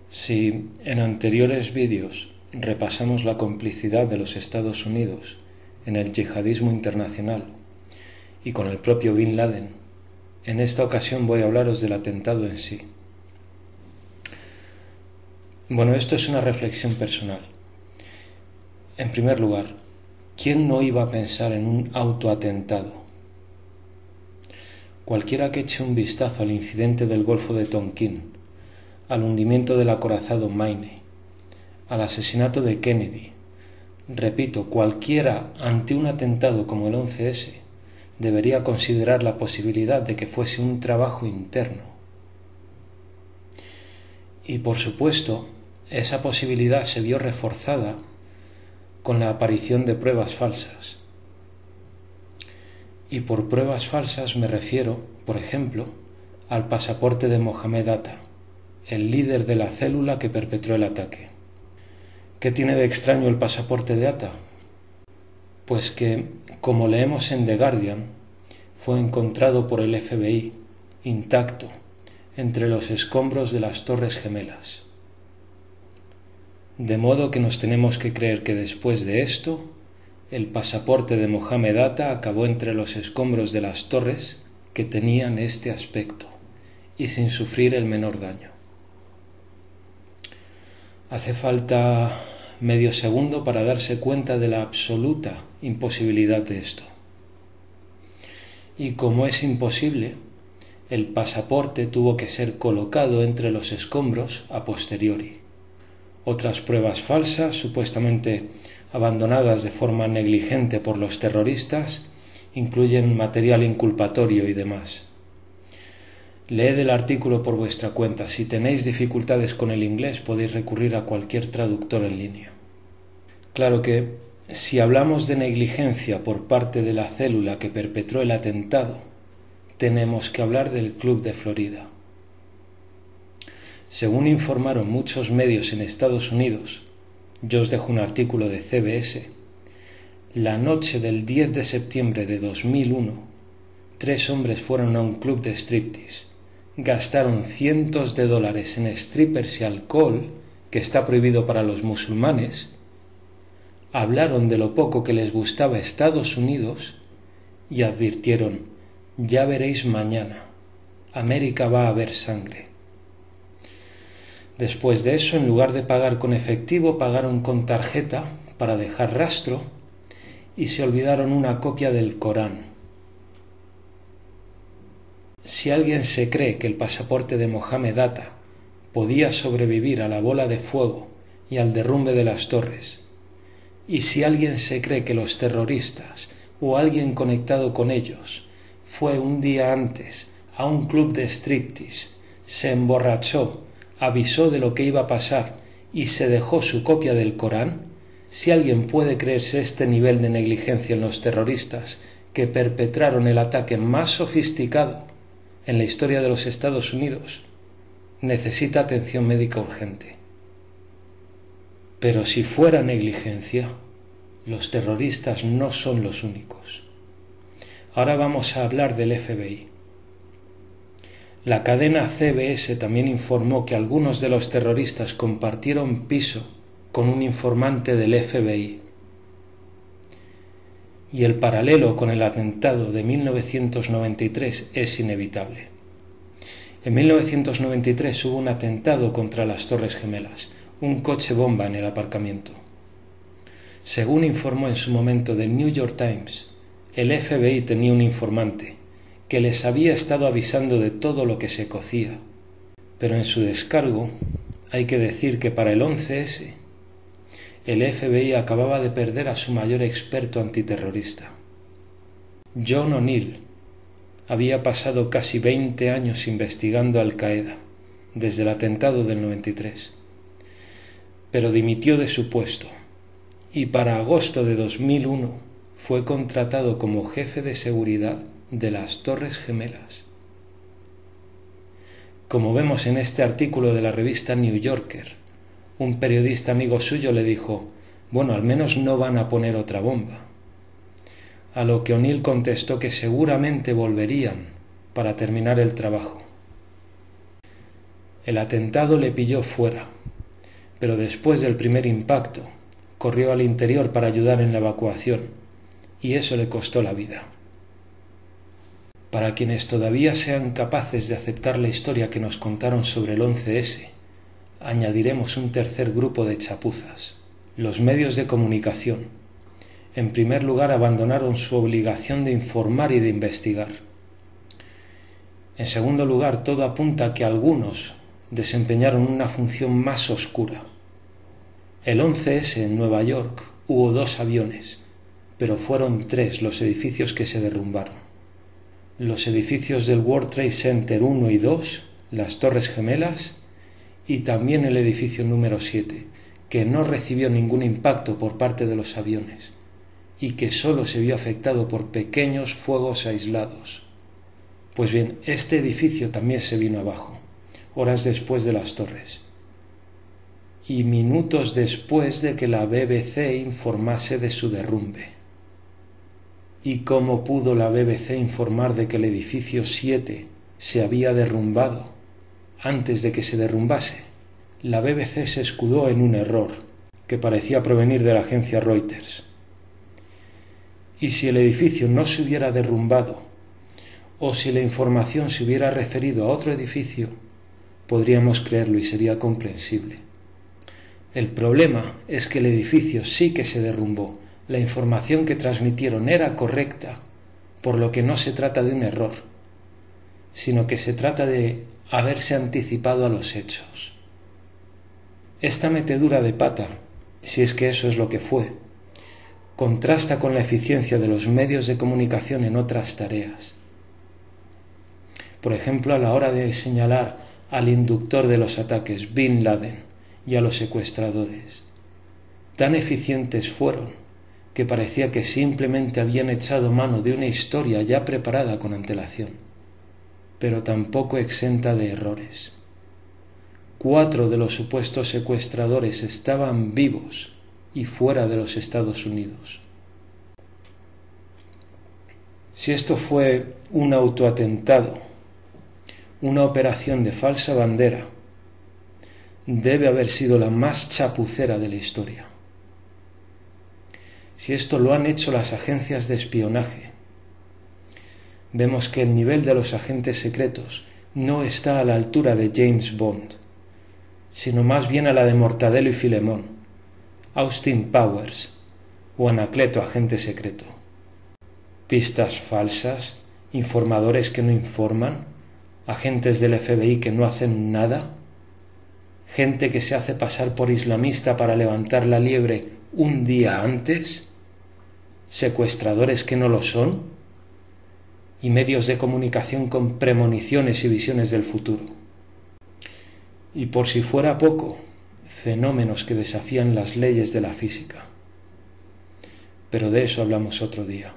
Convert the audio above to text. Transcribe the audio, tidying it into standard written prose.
Si en anteriores vídeos repasamos la complicidad de los Estados Unidos en el yihadismo internacional y con el propio Bin Laden, en esta ocasión voy a hablaros del atentado en sí. Bueno, esto es una reflexión personal. En primer lugar, ¿quién no iba a pensar en un autoatentado? Cualquiera que eche un vistazo al incidente del Golfo de Tonkin, al hundimiento del acorazado Maine, al asesinato de Kennedy, repito, cualquiera ante un atentado como el 11S debería considerar la posibilidad de que fuese un trabajo interno. Y por supuesto, esa posibilidad se vio reforzada con la aparición de pruebas falsas. Y por pruebas falsas me refiero, por ejemplo, al pasaporte de Mohamed Atta, el líder de la célula que perpetró el ataque. ¿Qué tiene de extraño el pasaporte de Atta? Pues que, como leemos en The Guardian, fue encontrado por el FBI, intacto, entre los escombros de las Torres Gemelas. De modo que nos tenemos que creer que después de esto, el pasaporte de Mohamed Atta acabó entre los escombros de las torres que tenían este aspecto, y sin sufrir el menor daño. Hace falta medio segundo para darse cuenta de la absoluta imposibilidad de esto. Y como es imposible, el pasaporte tuvo que ser colocado entre los escombros a posteriori. Otras pruebas falsas, supuestamente abandonadas de forma negligente por los terroristas, incluyen material inculpatorio y demás. Leed el artículo por vuestra cuenta. Si tenéis dificultades con el inglés, podéis recurrir a cualquier traductor en línea. Claro que, si hablamos de negligencia por parte de la célula que perpetró el atentado, tenemos que hablar del Club de Florida. Según informaron muchos medios en Estados Unidos, yo os dejo un artículo de CBS, la noche del 10 de septiembre de 2001, 3 hombres fueron a un club de striptease. Gastaron cientos de dólares en strippers y alcohol, que está prohibido para los musulmanes, hablaron de lo poco que les gustaba Estados Unidos y advirtieron: ya veréis mañana, América va a ver sangre. Después de eso, en lugar de pagar con efectivo, pagaron con tarjeta para dejar rastro y se olvidaron una copia del Corán. Si alguien se cree que el pasaporte de Mohamed Atta podía sobrevivir a la bola de fuego y al derrumbe de las torres, y si alguien se cree que los terroristas o alguien conectado con ellos fue un día antes a un club de striptease, se emborrachó, avisó de lo que iba a pasar y se dejó su copia del Corán, si alguien puede creerse este nivel de negligencia en los terroristas que perpetraron el ataque más sofisticado en la historia de los Estados Unidos, necesita atención médica urgente. Pero si fuera negligencia, los terroristas no son los únicos. Ahora vamos a hablar del FBI. La cadena CBS también informó que algunos de los terroristas compartieron piso con un informante del FBI. Y el paralelo con el atentado de 1993 es inevitable. En 1993 hubo un atentado contra las Torres Gemelas, un coche bomba en el aparcamiento. Según informó en su momento The New York Times, el FBI tenía un informante que les había estado avisando de todo lo que se cocía. Pero en su descargo hay que decir que para el 11S, el FBI acababa de perder a su mayor experto antiterrorista. John O'Neill había pasado casi 20 años investigando a Al-Qaeda, desde el atentado del 93, pero dimitió de su puesto y para agosto de 2001 fue contratado como jefe de seguridad de las Torres Gemelas. Como vemos en este artículo de la revista New Yorker, un periodista amigo suyo le dijo: bueno, al menos no van a poner otra bomba. A lo que O'Neill contestó que seguramente volverían para terminar el trabajo. El atentado le pilló fuera, pero después del primer impacto corrió al interior para ayudar en la evacuación, y eso le costó la vida. Para quienes todavía sean capaces de aceptar la historia que nos contaron sobre el 11S, añadiremos un tercer grupo de chapuzas: los medios de comunicación. En primer lugar, abandonaron su obligación de informar y de investigar. En segundo lugar, todo apunta a que algunos desempeñaron una función más oscura. El 11S en Nueva York hubo 2 aviones, pero fueron 3 los edificios que se derrumbaron. Los edificios del World Trade Center 1 y 2, las Torres Gemelas, y también el edificio número 7, que no recibió ningún impacto por parte de los aviones y que solo se vio afectado por pequeños fuegos aislados. Pues bien, este edificio también se vino abajo, horas después de las torres, y minutos después de que la BBC informase de su derrumbe. ¿Y cómo pudo la BBC informar de que el edificio 7 se había derrumbado antes de que se derrumbase? La BBC se escudó en un error que parecía provenir de la agencia Reuters. Y si el edificio no se hubiera derrumbado, o si la información se hubiera referido a otro edificio, podríamos creerlo y sería comprensible. El problema es que el edificio sí que se derrumbó. La información que transmitieron era correcta, por lo que no se trata de un error, sino que se trata de haberse anticipado a los hechos. Esta metedura de pata, si es que eso es lo que fue, contrasta con la eficiencia de los medios de comunicación en otras tareas. Por ejemplo, a la hora de señalar al inductor de los ataques, Bin Laden, y a los secuestradores. Tan eficientes fueron que parecía que simplemente habían echado mano de una historia ya preparada con antelación, pero tampoco exenta de errores. 4 de los supuestos secuestradores estaban vivos y fuera de los Estados Unidos. Si esto fue un autoatentado, una operación de falsa bandera, debe haber sido la más chapucera de la historia. Si esto lo han hecho las agencias de espionaje, vemos que el nivel de los agentes secretos no está a la altura de James Bond, sino más bien a la de Mortadelo y Filemón, Austin Powers o Anacleto, agente secreto. Pistas falsas, informadores que no informan, agentes del FBI que no hacen nada, gente que se hace pasar por islamista para levantar la liebre un día antes, secuestradores que no lo son, y medios de comunicación con premoniciones y visiones del futuro. Y por si fuera poco, fenómenos que desafían las leyes de la física. Pero de eso hablamos otro día.